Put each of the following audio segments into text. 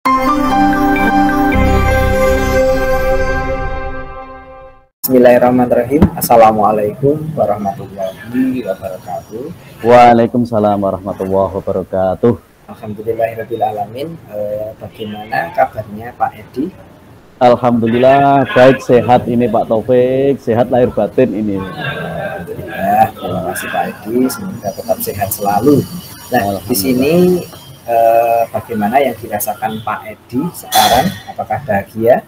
Bismillahirrahmanirrahim. Assalamualaikum warahmatullahi wabarakatuh. Waalaikumsalam warahmatullahi wabarakatuh. Alhamdulillahirrahmanirrahim. Bagaimana kabarnya Pak Edi? Alhamdulillah baik, sehat ini Pak Taufik, sehat lahir batin ini. Alhamdulillah, terima kasih Pak Edi, semoga tetap sehat selalu. Nah, di sini bagaimana yang dirasakan Pak Edi sekarang? Apakah bahagia?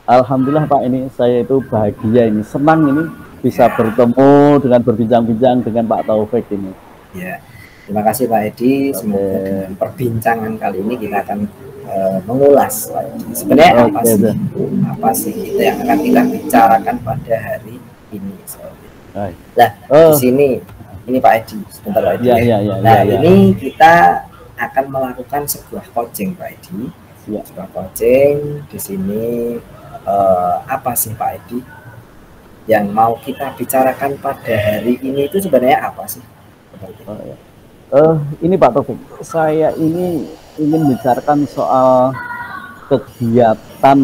Alhamdulillah Pak, ini saya itu bahagia, ini senang ini bisa bertemu dengan berbincang-bincang dengan Pak Taufik ini. Ya, terima kasih Pak Edi. Semoga dengan perbincangan kali ini kita akan mengulas sebenarnya apa sih kita yang akan kita bicarakan pada hari ini. Nah, di sini ini Pak Edi, sebentar Pak Edi. Ini kita akan melakukan sebuah coaching Pak Edi. Sebuah coaching di sini. Apa sih Pak Edi yang mau kita bicarakan pada hari ini itu sebenarnya apa sih? Ini Pak Taufik, saya ini ingin bicarakan soal kegiatan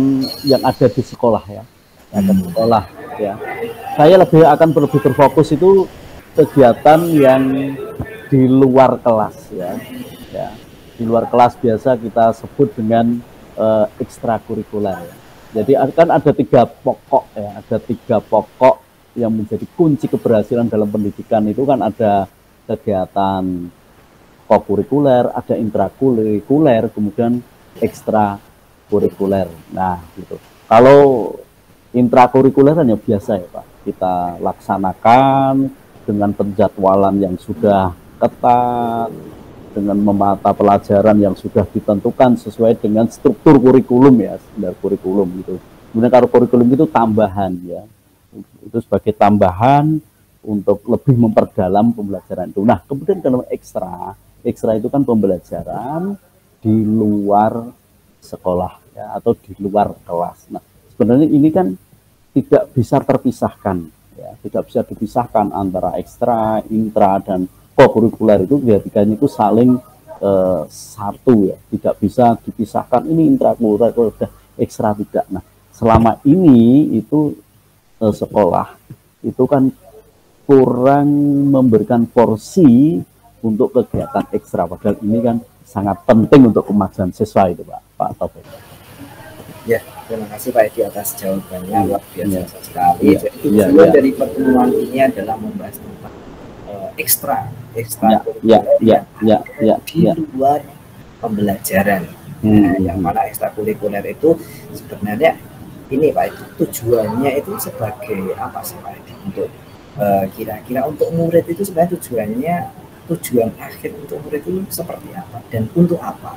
yang ada di sekolah ya, sekolah ya. Saya akan lebih berfokus itu kegiatan yang di luar kelas ya. Di luar kelas biasa kita sebut dengan ekstrakurikuler ya. Jadi kan ada tiga pokok ya, ada tiga pokok yang menjadi kunci keberhasilan dalam pendidikan itu kan ada kegiatan kokurikuler, ada intrakurikuler, kemudian ekstrakurikuler. Nah, gitu. Kalau intrakurikuler hanya biasa ya Pak, kita laksanakan dengan penjadwalan yang sudah ketat, dengan memata pelajaran yang sudah ditentukan sesuai dengan struktur kurikulum ya, standar kurikulum gitu. Kemudian kalau kurikulum itu tambahan ya, itu sebagai tambahan untuk lebih memperdalam pembelajaran itu. Nah, kemudian kalau ekstra itu kan pembelajaran di luar sekolah ya, atau di luar kelas. Nah, sebenarnya ini kan tidak bisa terpisahkan ya, tidak bisa dipisahkan antara ekstra, intra, dan kokurikuler itu ketiganya itu saling satu ya, tidak bisa dipisahkan ini intrakurikuler ekstra tidak. Nah, selama ini itu sekolah itu kan kurang memberikan porsi untuk kegiatan ekstra, padahal ini kan sangat penting untuk kemajuan siswa itu Pak Taufik. Ya, terima kasih Pak Edi atas jawabannya, luar biasa sekali. Jadi tujuan dari pertemuan ini adalah membahas tentang ekstra di luar pembelajaran. Yang mana ekstrakurikuler itu sebenarnya ini Pak Edi, tujuannya itu sebagai apa sih Pak Edi? Untuk kira-kira untuk murid itu sebenarnya tujuan akhir untuk murid itu seperti apa dan untuk apa?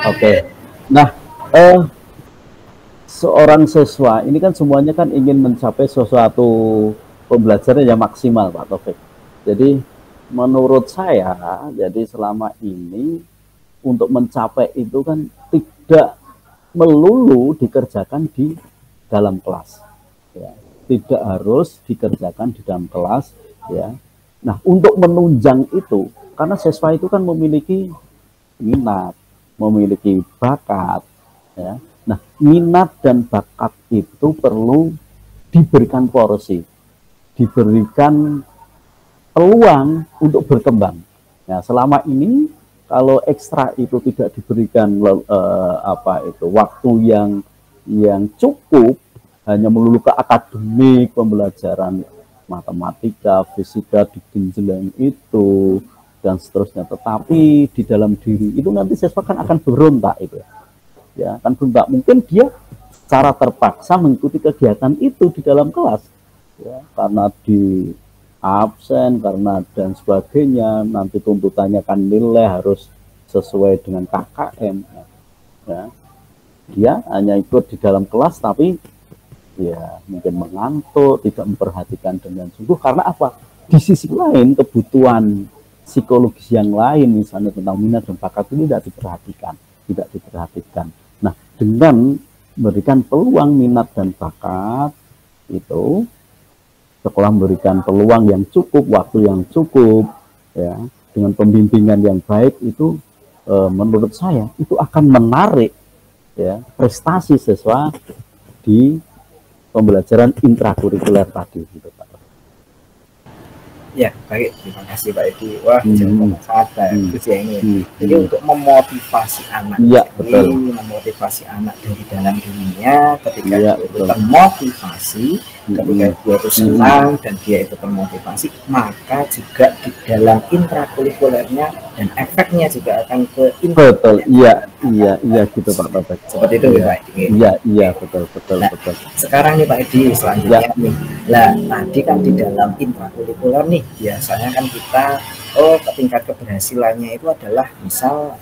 Oke. Nah, seorang siswa ini kan semuanya kan ingin mencapai sesuatu pembelajaran yang maksimal Pak Taufik. Jadi menurut saya, jadi selama ini untuk mencapai itu kan tidak melulu dikerjakan di dalam kelas, ya. Tidak harus dikerjakan di dalam kelas, ya. Nah, untuk menunjang itu, karena siswa itu kan memiliki minat, memiliki bakat, ya. Nah, minat dan bakat itu perlu diberikan porsi, diberikan peluang untuk berkembang. Nah, selama ini kalau ekstra itu tidak diberikan waktu yang cukup, hanya melulu ke akademik, pembelajaran matematika, fisika digenjleng itu dan seterusnya. Tetapi di dalam diri itu nanti siswa kan akan berontak itu. Ya, kan berontak. Mungkin dia secara terpaksa mengikuti kegiatan itu di dalam kelas. Ya, karena di absen, karena dan sebagainya, nanti tuntutannya kan nilai harus sesuai dengan KKM ya. Dia hanya ikut di dalam kelas tapi ya mungkin mengantuk, tidak memperhatikan dengan sungguh, karena apa? Di sisi lain kebutuhan psikologis yang lain misalnya tentang minat dan bakat ini tidak diperhatikan. Nah, dengan memberikan peluang minat dan bakat itu, sekolah memberikan peluang yang cukup, waktu yang cukup, ya, dengan pembimbingan yang baik itu, menurut saya itu akan menarik ya prestasi siswa di pembelajaran intrakurikuler tadi gitu Pak. Ya, baik. Terima kasih Pak Edi. Wah, sangat bagus ya ini. Jadi untuk memotivasi anak, ya, betul. Memotivasi anak dari dalam dirinya, ketika dia itu termotivasi, ketika dia itu senang dan dia itu termotivasi, maka juga di dalam intrakurikulernya dan efeknya juga akan ke betul. Iya gitu Pak Topik. Seperti itu ya Pak Edi. Iya betul. Nah, sekarang nih Pak Edi, selanjutnya nih. Lah, tadi kan di dalam intrakurikuler nih biasanya kan kita tingkat keberhasilannya itu adalah misal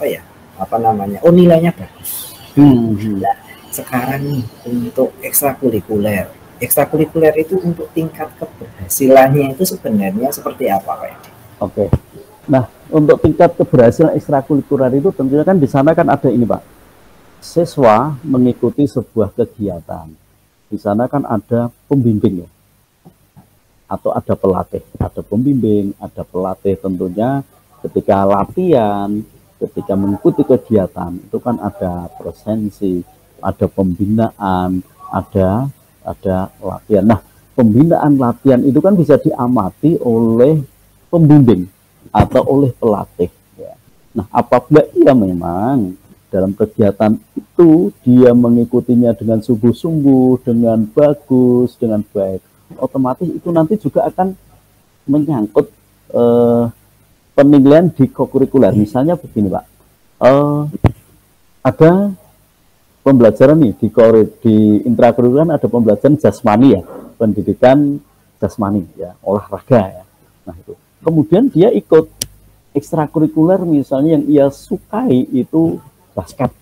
nilainya bagus. Nah, sekarang nih untuk ekstrakurikuler itu untuk tingkat keberhasilannya itu sebenarnya seperti apa Pak Edi? Oke. Nah, untuk tingkat keberhasilan ekstrakurikuler itu tentunya kan di sana kan ada ini Pak, siswa mengikuti sebuah kegiatan, di sana kan ada pembimbing ya, atau ada pelatih, ada pembimbing, ada pelatih. Tentunya ketika latihan, ketika mengikuti kegiatan itu kan ada presensi, ada pembinaan, ada latihan. Nah, pembinaan latihan itu kan bisa diamati oleh pembimbing atau oleh pelatih ya. Nah, apabila ia memang dalam kegiatan itu dia mengikutinya dengan sungguh-sungguh, dengan bagus, dengan baik, otomatis itu nanti juga akan menyangkut penilaian di kokurikuler. Misalnya begini Pak, ada pembelajaran nih di intrakurikuler ada pembelajaran jasmani ya, pendidikan jasmani ya, olahraga ya. Nah itu kemudian dia ikut ekstrakurikuler misalnya yang ia sukai itu basket.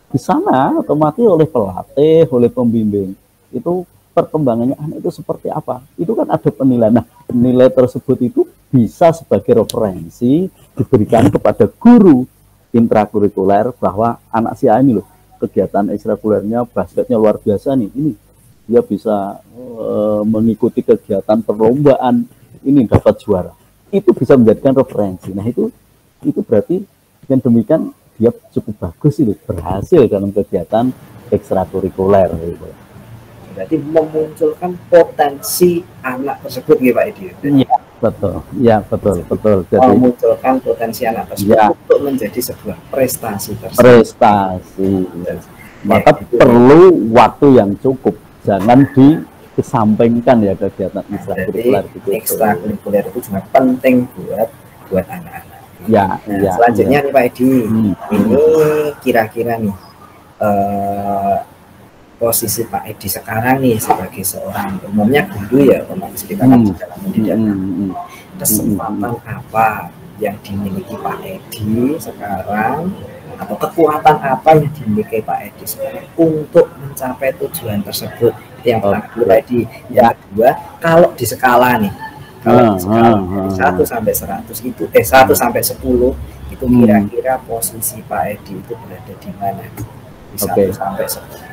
Di sana otomatis oleh pelatih, oleh pembimbing itu perkembangannya anak itu seperti apa, itu kan ada penilaian. Nah, nilai tersebut itu bisa sebagai referensi diberikan kepada guru intrakurikuler bahwa anak si A ini loh kegiatan ekstrakurikulernya basketnya luar biasa nih, ini dia bisa mengikuti kegiatan perlombaan ini dapat juara, itu bisa menjadikan referensi. Nah itu berarti dengan demikian dia cukup bagus itu, berhasil dalam kegiatan ekstrakurikuler gitu. Berarti memunculkan potensi anak tersebut gitu Pak Edi. Iya betul. Jadi memunculkan potensi anak tersebut untuk menjadi sebuah prestasi tersebut. Maka perlu waktu yang cukup, jangan dikesampingkan ya kegiatan ekstrakurikuler itu. Ekstrakurikuler itu juga penting buat anak-anak. Selanjutnya nih Pak Edi, ini kira-kira nih posisi Pak Edi sekarang nih sebagai seorang umumnya guru ya, otomatis kita kan di dalam pendidikan. Kesempatan apa yang dimiliki Pak Edi sekarang, atau kekuatan apa yang dimiliki Pak Edi sekarang untuk mencapai tujuan tersebut? Itu yang pertama Pak Edi. Yang kedua, kalau di skala nih, kalau di skala 1 sampai 100 itu 1 sampai 10 itu kira-kira posisi Pak Edi itu berada di mana? Di 1 sampai 10.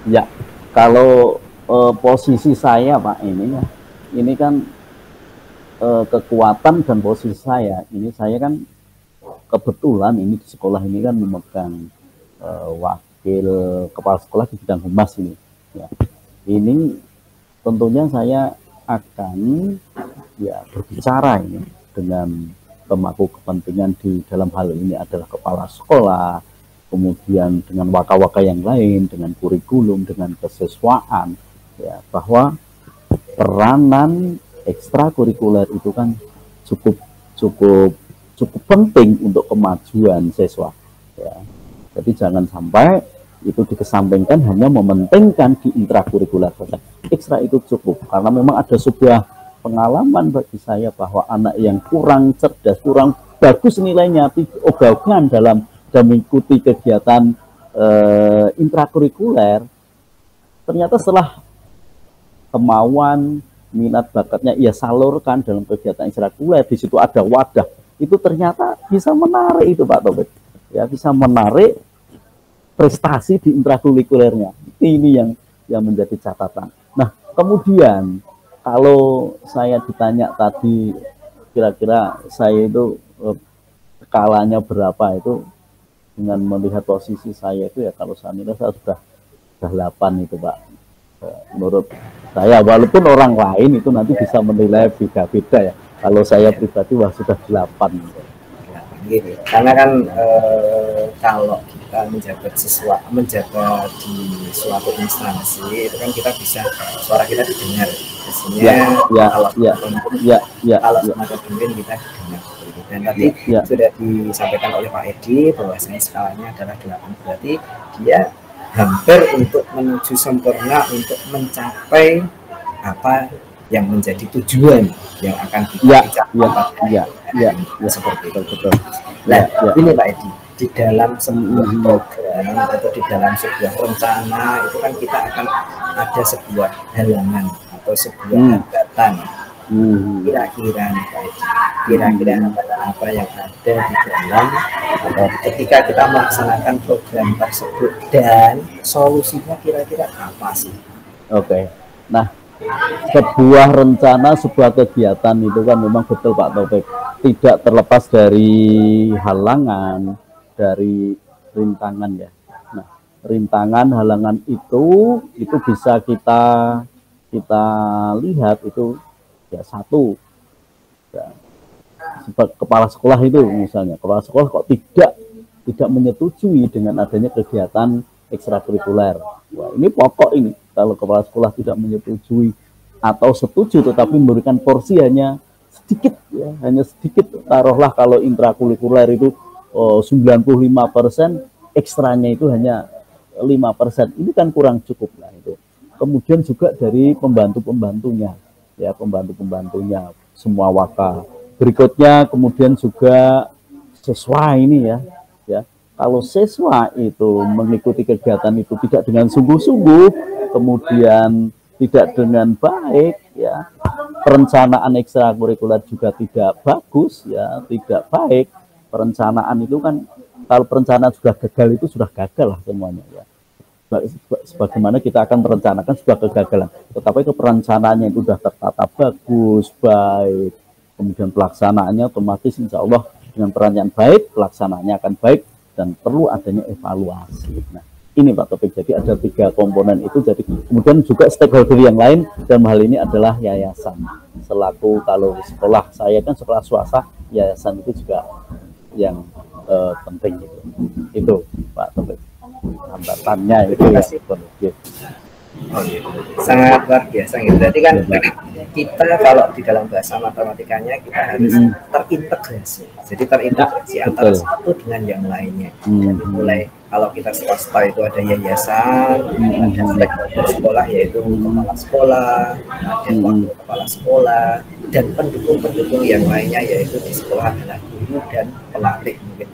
Ya, kalau posisi saya Pak ini kan kekuatan dan posisi saya ini, saya kan kebetulan ini di sekolah ini kan memegang wakil kepala sekolah di bidang humas ini. Ya. Ini tentunya saya akan ya berbicara ini dengan pemangku kepentingan di dalam hal ini adalah kepala sekolah, kemudian dengan waka-waka yang lain, dengan kurikulum, dengan kesiswaan, ya, bahwa peranan ekstrakurikuler itu kan cukup penting untuk kemajuan siswa. Ya. Jadi jangan sampai itu dikesampingkan hanya mementingkan di intrakurikuler saja. Ekstra itu cukup, karena memang ada sebuah pengalaman bagi saya bahwa anak yang kurang cerdas, kurang bagus nilainya, ogah-ogahan dalam mengikuti kegiatan intrakurikuler, ternyata setelah kemauan, minat bakatnya ia salurkan dalam kegiatan ekstrakurikuler, di situ ada wadah, itu ternyata bisa menarik itu Pak Topik, ya, bisa menarik prestasi di intrakurikulernya. Ini yang menjadi catatan. Nah, kemudian kalau saya ditanya tadi kira-kira saya itu skalanya berapa, itu dengan melihat posisi saya itu ya kalau saya nilai saya sudah 8 itu Pak. Menurut saya, walaupun orang lain itu nanti bisa menilai beda-beda ya. Kalau saya pribadi wah sudah 8. Gitu. Karena kan kalau kita menjabat di suatu instansi itu kan kita bisa suara kita didengar. Biasanya kalau semacam pemimpin kita didengar. Dan tadi sudah disampaikan oleh Pak Edi bahwasanya skalanya adalah 8, berarti dia hampir untuk menuju sempurna untuk mencapai apa yang menjadi tujuan yang akan kita capai. Seperti itu. Betul. Nah, ini Pak Edi, di dalam sebuah program atau di dalam sebuah rencana itu kan kita akan ada sebuah halangan atau sebuah hambatan. Kira-kira nih Pak Edi, kira-kira apa yang ada di dalam atau ketika kita melaksanakan program tersebut dan solusinya kira-kira apa sih? Oke. Nah, sebuah rencana, sebuah kegiatan itu kan memang betul Pak Taufik, tidak terlepas dari halangan, dari rintangan ya. Nah, rintangan, halangan itu bisa kita lihat itu ya satu ya, kepala sekolah itu misalnya, kepala sekolah kok tidak menyetujui dengan adanya kegiatan ekstrakurikuler. Wah, ini pokok ini. Kalau kepala sekolah tidak menyetujui atau setuju tetapi memberikan porsi hanya sedikit ya, hanya sedikit, taruhlah kalau intrakurikuler itu 95%, ekstranya itu hanya 5%. Ini kan kurang cukup lah itu. Kemudian juga dari pembantu-pembantunya ya, pembantu-pembantunya semua waka. Berikutnya kemudian juga siswa ini ya. Kalau siswa itu mengikuti kegiatan itu tidak dengan sungguh-sungguh, kemudian tidak dengan baik ya, perencanaan ekstrakurikuler juga tidak bagus ya, tidak baik. Perencanaan itu kan kalau perencanaan sudah gagal itu sudah gagal lah semuanya ya. Sebagaimana kita akan merencanakan sebuah kegagalan, tetapi itu perencanaannya itu sudah tertata bagus, baik, kemudian pelaksanaannya otomatis insya Allah dengan perencanaan baik, pelaksanaannya akan baik dan perlu adanya evaluasi. Nah, ini Pak Topik, jadi ada 3 komponen itu. Jadi kemudian juga stakeholder yang lain dalam hal ini adalah yayasan. Selaku kalau sekolah saya kan sekolah swasta, yayasan itu juga yang penting gitu. Itu Pak Topik, hambatannya itu ya. Sangat luar biasa gitu. Berarti kan kita kalau di dalam bahasa matematikanya kita harus terintegrasi. Jadi terintegrasi antara satu dengan yang lainnya. Jadi mulai kalau kita swasta itu ada yayasan, ada stakeholder sekolah yaitu kepala sekolah, ada wakil kepala sekolah, dan pendukung-pendukung yang lainnya yaitu di sekolah adalah guru dan pelatih mungkin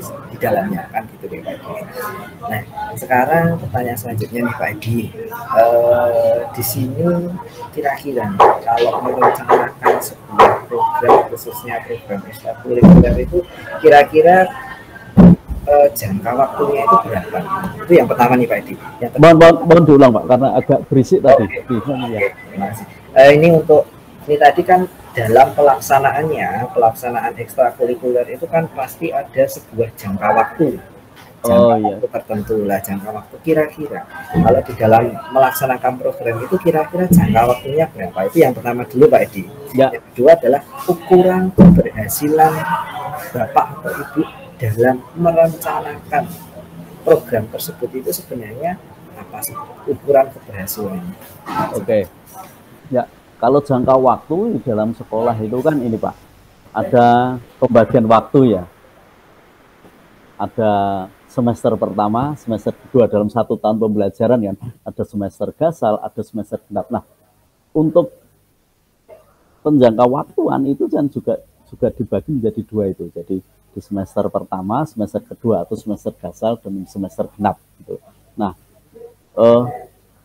di dalamnya kan gitu Pak Edi. Nah, sekarang pertanyaan selanjutnya nih Pak Edi, di sini kira-kira kalau merencanakan sebuah program khususnya program ekstrakurikuler itu kira-kira jangka waktunya itu berapa? Itu yang pertama nih Pak Edi. Mohon diulang Pak karena agak berisik tadi. Ini untuk ini tadi kan dalam pelaksanaan ekstrakurikuler itu kan pasti ada sebuah jangka waktu. Waktu tertentu lah jangka waktu kira-kira. Kalau di dalam melaksanakan program itu kira-kira jangka waktunya berapa? Itu yang pertama dulu Pak Edi. Yang kedua adalah ukuran keberhasilan Bapak atau Ibu dalam merencanakan program tersebut itu sebenarnya apa sih ukuran keberhasilannya? Oke. Ya, kalau jangka waktu di dalam sekolah itu kan ini Pak, ada pembagian waktu ya. Ada semester pertama, semester kedua dalam 1 tahun pembelajaran kan, ada semester gasal, ada semester genap. Nah, untuk penjangka waktuan itu kan juga dibagi menjadi 2 itu. Jadi di semester pertama, semester kedua atau semester gasal dan semester genap gitu. Nah,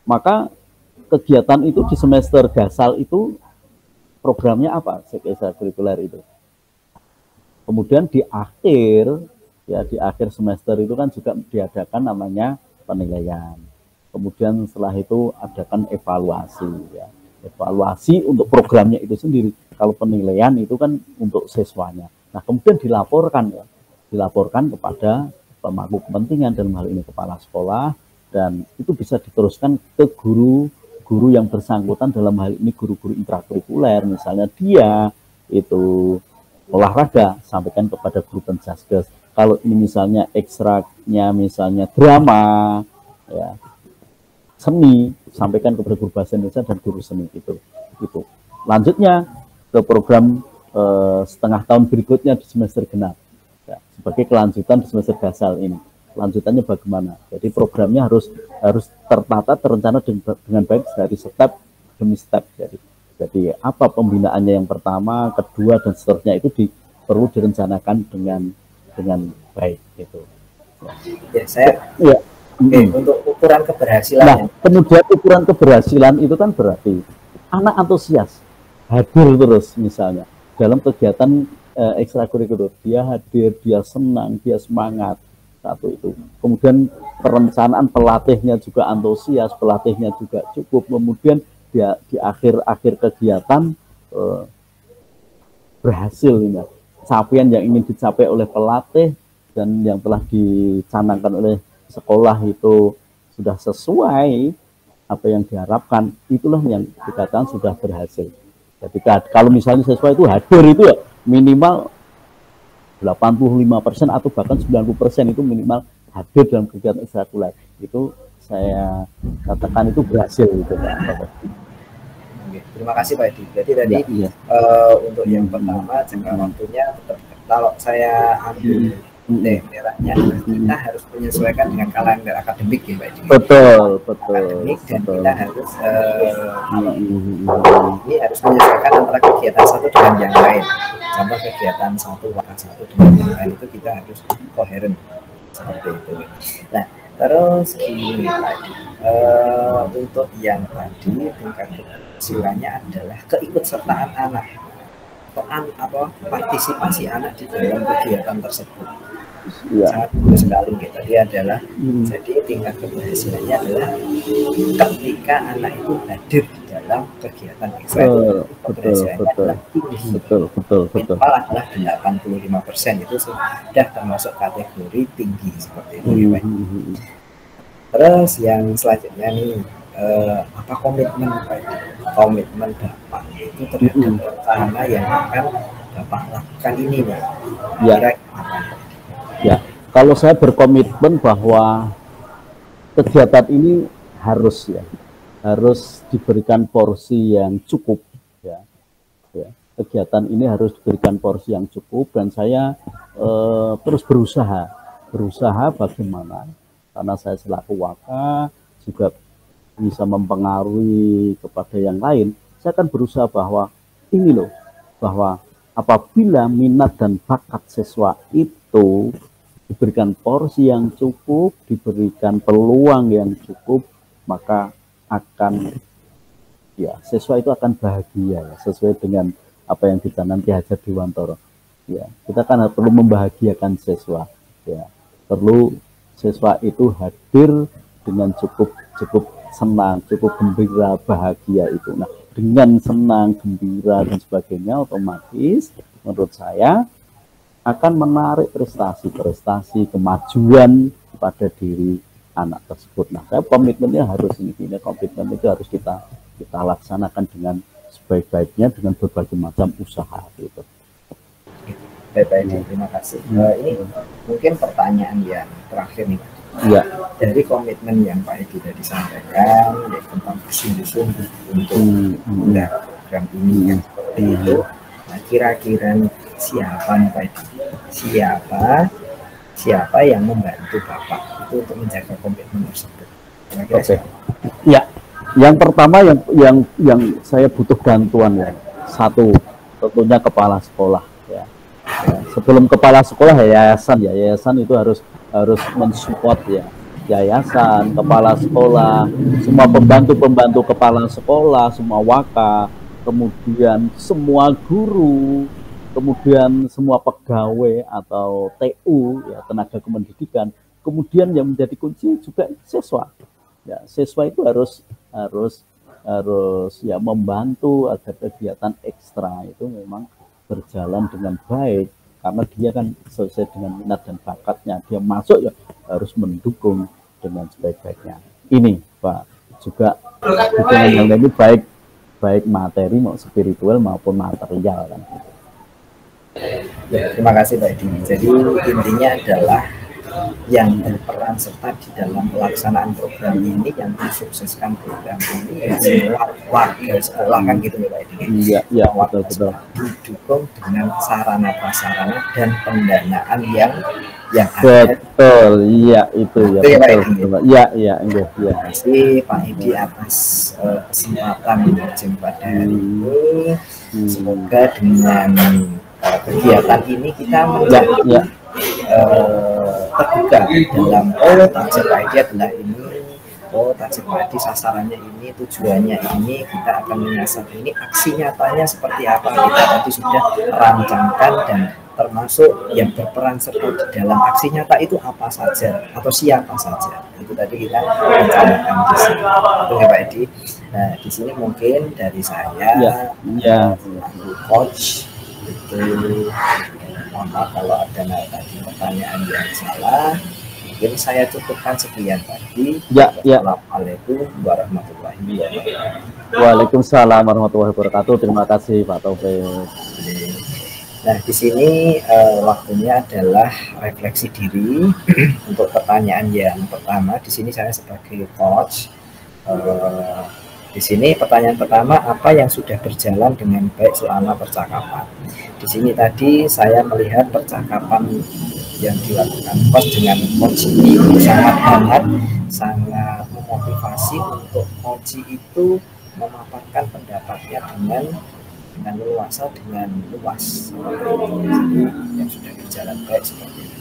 maka kegiatan itu di semester gasal itu programnya apa? Ekstrakurikuler itu. Kemudian di akhir semester itu kan juga diadakan namanya penilaian. Kemudian setelah itu adakan evaluasi ya. Evaluasi untuk programnya itu sendiri. Kalau penilaian itu kan untuk siswanya. Nah, kemudian dilaporkan kepada pemangku kepentingan, dalam hal ini kepala sekolah, dan itu bisa diteruskan ke guru yang bersangkutan, dalam hal ini guru-guru intrakurikuler. Misalnya dia itu olahraga, sampaikan kepada guru penjaskes. Kalau ini misalnya ekstraknya misalnya drama, ya, seni, sampaikan kepada guru bahasa Indonesia dan guru seni itu. Lanjutnya ke program setengah tahun berikutnya di semester genap, ya, sebagai kelanjutan di semester gasal ini. Lanjutannya bagaimana? Jadi programnya harus tertata, terencana dengan baik dari step demi step. Jadi apa pembinaannya yang pertama, kedua, dan seterusnya itu perlu direncanakan dengan baik gitu. Ya, saya untuk ukuran keberhasilan. Nah, kemudian ukuran keberhasilan itu kan berarti anak antusias, hadir terus misalnya dalam kegiatan ekstrakurikuler, dia hadir, dia senang, dia semangat. Satu itu. Kemudian perencanaan pelatihnya juga antusias, pelatihnya juga cukup. Kemudian dia di akhir kegiatan berhasil ini. Capaian yang ingin dicapai oleh pelatih dan yang telah dicanangkan oleh sekolah itu sudah sesuai apa yang diharapkan, itulah yang dikatakan sudah berhasil. Jadi kalau misalnya sesuai itu hadir itu ya minimal 85% atau bahkan 90% itu minimal hadir dalam kegiatan ekstrakurikuler. Itu saya katakan itu berhasil gitu, Pak. Terima kasih Pak Edi. Jadi tadi untuk yang pertama jangka waktunya tetap, kalau saya ambil merahnya, kita harus menyesuaikan dengan kalender akademik ya Pak Edi. Betul. Akademik, dan kita harus ini harus menyesuaikan antara kegiatan satu dengan yang lain. Contoh kegiatan satu dengan yang lain itu kita harus koheren seperti itu. Nah, terus gini lagi, untuk yang tadi tingkat keberhasilannya adalah keikutsertaan anak, partisipasi anak di dalam kegiatan tersebut. Sangat bagus sekali gitu. Dia adalah jadi tingkat keberhasilannya adalah ketika anak itu hadir di dalam kegiatan ekstrakurikuler. Keberhasilannya adalah tinggi. Betul. Minimal adalah 85%, itu sudah termasuk kategori tinggi seperti itu. Terus yang selanjutnya nih, apa komitmen Bapak itu terhadap rencana yang akan Bapak lakukan ini, Pak? Ya, kalau saya berkomitmen bahwa kegiatan ini harus diberikan porsi yang cukup, ya. Kegiatan ini harus diberikan porsi yang cukup, dan saya terus berusaha bagaimana, karena saya selaku waka juga bisa mempengaruhi kepada yang lain. Saya akan berusaha bahwa apabila minat dan bakat siswa itu diberikan porsi yang cukup, diberikan peluang yang cukup, maka siswa itu akan bahagia, ya, sesuai dengan apa yang dicanangkan Ki Hajar Dewantara. Ya, kita kan perlu membahagiakan siswa, ya. Perlu siswa itu hadir dengan cukup senang, cukup gembira, bahagia itu. Nah, dengan senang, gembira dan sebagainya, otomatis menurut saya akan menarik prestasi, kemajuan pada diri anak tersebut. Nah, saya komitmennya harus komitmen itu harus kita laksanakan dengan sebaik-baiknya dengan berbagai macam usaha gitu. Baik, terima kasih. Ini mungkin pertanyaan yang terakhir nih. Ya. Dari komitmen yang Pak Edi tadi sampaikan, tentang sungguh-sungguh untuk program ini yang seperti itu. Nah, kira-kira siapa nih Pak Edi? Siapa yang membantu Bapak itu untuk menjaga komitmen tersebut? Kira-kira ya, yang pertama yang saya butuh bantuan, ya. Satu, tentunya kepala sekolah, ya. Sebelum kepala sekolah yayasan itu harus mensupport, ya. Yayasan, kepala sekolah, semua pembantu kepala sekolah, semua waka, kemudian semua guru, kemudian semua pegawai atau TU, ya, tenaga kependidikan. Kemudian yang menjadi kunci juga siswa. Ya, siswa itu harus membantu agar kegiatan ekstra itu memang berjalan dengan baik. karena dia kan sesuai dengan minat dan bakatnya, dia masuk ya harus mendukung dengan sebaik-baiknya. Ini Pak, juga dukungan yang ini baik materi mau spiritual maupun material kan. Ya, terima kasih Pak Edi. Jadi intinya adalah yang berperan serta di dalam pelaksanaan program ini, yang mensukseskan program ini ya semua warga sekolah kan gitu ya Pak Edi. Iya, betul. Didukung dengan sarana prasarana dan pendanaan yang ada. Betul, iya itu ya. Betul, betul. Iya. Terima kasih Pak Edi atas kesempatan mengajar pada hari ini. Semoga dengan kegiatan ini kita menjadi terbuka dalam target Pak Edi adalah ini, target Pak Edi sasarannya ini, tujuannya ini, kita akan menyasar ini, aksi nyatanya seperti apa kita tadi sudah rancangkan, dan termasuk yang berperan serta di dalam aksi nyata itu apa saja atau siapa saja, itu tadi kita rencanakan di sini. Itu ya Pak Edi. Nah di sini mungkin dari saya, coach itu mohon maaf kalau ada tadi pertanyaan yang salah, mungkin saya cukupkan sekian tadi. Assalamualaikum warahmatullahi wabarakatuh. Waalaikumsalam warahmatullahi wabarakatuh. Terima kasih Pak Taufik. Nah di sini waktunya adalah refleksi diri. Untuk pertanyaan yang pertama, di sini saya sebagai coach. Di sini pertanyaan pertama, apa yang sudah berjalan dengan baik selama percakapan? Di sini tadi saya melihat percakapan yang dilakukan coach dengan coach ini sangat hangat, sangat memotivasi untuk coach itu memaparkan pendapatnya dengan leluasa, dengan luas. Jadi yang sudah berjalan baik seperti itu.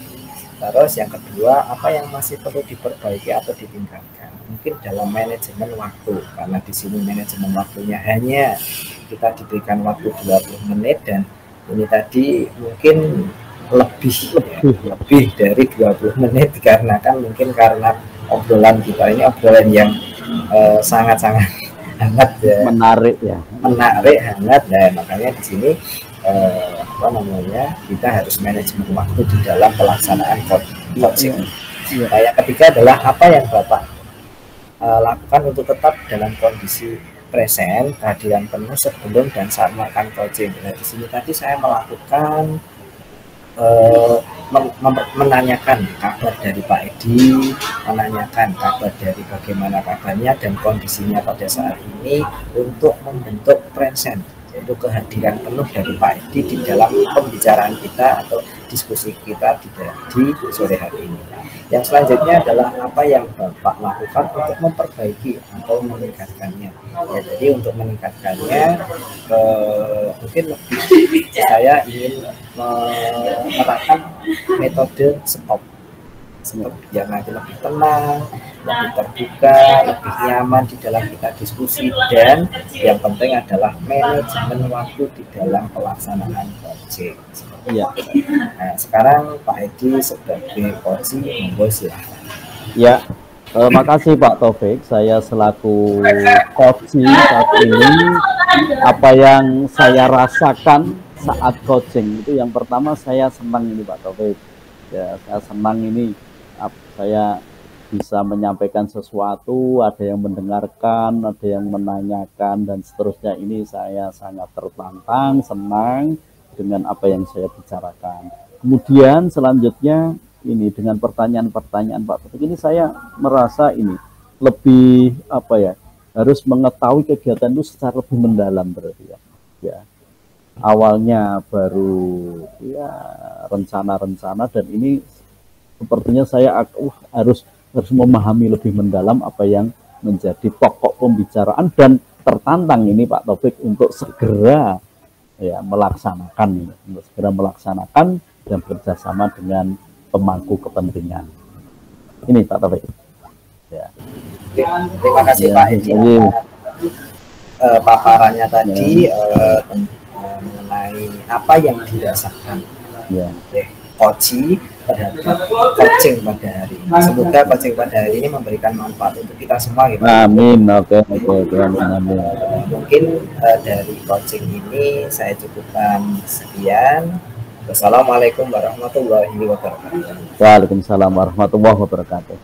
Terus yang kedua, apa yang masih perlu diperbaiki atau ditingkatkan? Mungkin dalam manajemen waktu, karena di sini manajemen waktunya hanya kita diberikan waktu 20 menit, dan ini tadi mungkin lebih dari 20 menit dikarenakan mungkin karena obrolan kita ini obrolan yang sangat-sangat hangat ya, menarik, hangat. Nah makanya di sini kita harus manajemen waktu di dalam pelaksanaan coaching. Nah yang ketiga adalah apa yang Bapak lakukan untuk tetap dalam kondisi present, kehadiran penuh sebelum dan saat melakukan coaching. Nah di sini tadi saya melakukan menanyakan kabar dari Pak Edi, menanyakan kabar dari bagaimana kabarnya dan kondisinya pada saat ini, untuk membentuk present, yaitu kehadiran penuh dari Pak Edi di dalam pembicaraan kita atau diskusi kita di sore hari ini. Yang selanjutnya adalah apa yang Bapak lakukan untuk memperbaiki atau meningkatkannya. Ya, jadi untuk meningkatkannya, mungkin saya ingin menerapkan metode stop yang nanti lebih tenang, lebih terbuka, lebih nyaman di dalam kita diskusi, dan yang penting adalah manajemen waktu di dalam pelaksanaan coaching. Nah, sekarang Pak Edi sebagai coaching, monggo silahkan. Ya, makasih Pak Taufik. Saya selaku coaching saat ini, apa yang saya rasakan saat coaching itu, yang pertama saya senang ini Pak Taufik. Ya, saya senang ini, saya bisa menyampaikan sesuatu, ada yang mendengarkan, ada yang menanyakan, dan seterusnya. Ini saya sangat tertantang, senang dengan apa yang saya bicarakan. Kemudian selanjutnya ini dengan pertanyaan-pertanyaan Pak Taufik ini, saya merasa ini lebih harus mengetahui kegiatan itu secara lebih mendalam berarti ya. Awalnya baru rencana-rencana, dan ini sepertinya saya harus memahami lebih mendalam apa yang menjadi pokok pembicaraan, dan tertantang ini Pak Taufik untuk segera melaksanakan dan bekerjasama dengan pemangku kepentingan. Ini Pak Taufik. Ya. Terima kasih Pak Edi. Paparannya tadi mengenai apa yang dirasakan coaching pada hari ini. Semoga coaching pada hari ini memberikan manfaat untuk kita semua gitu. Amin. Oke. Mungkin dari coaching ini saya cukupkan sekian. Wassalamualaikum warahmatullahi wabarakatuh. Waalaikumsalam warahmatullahi wabarakatuh.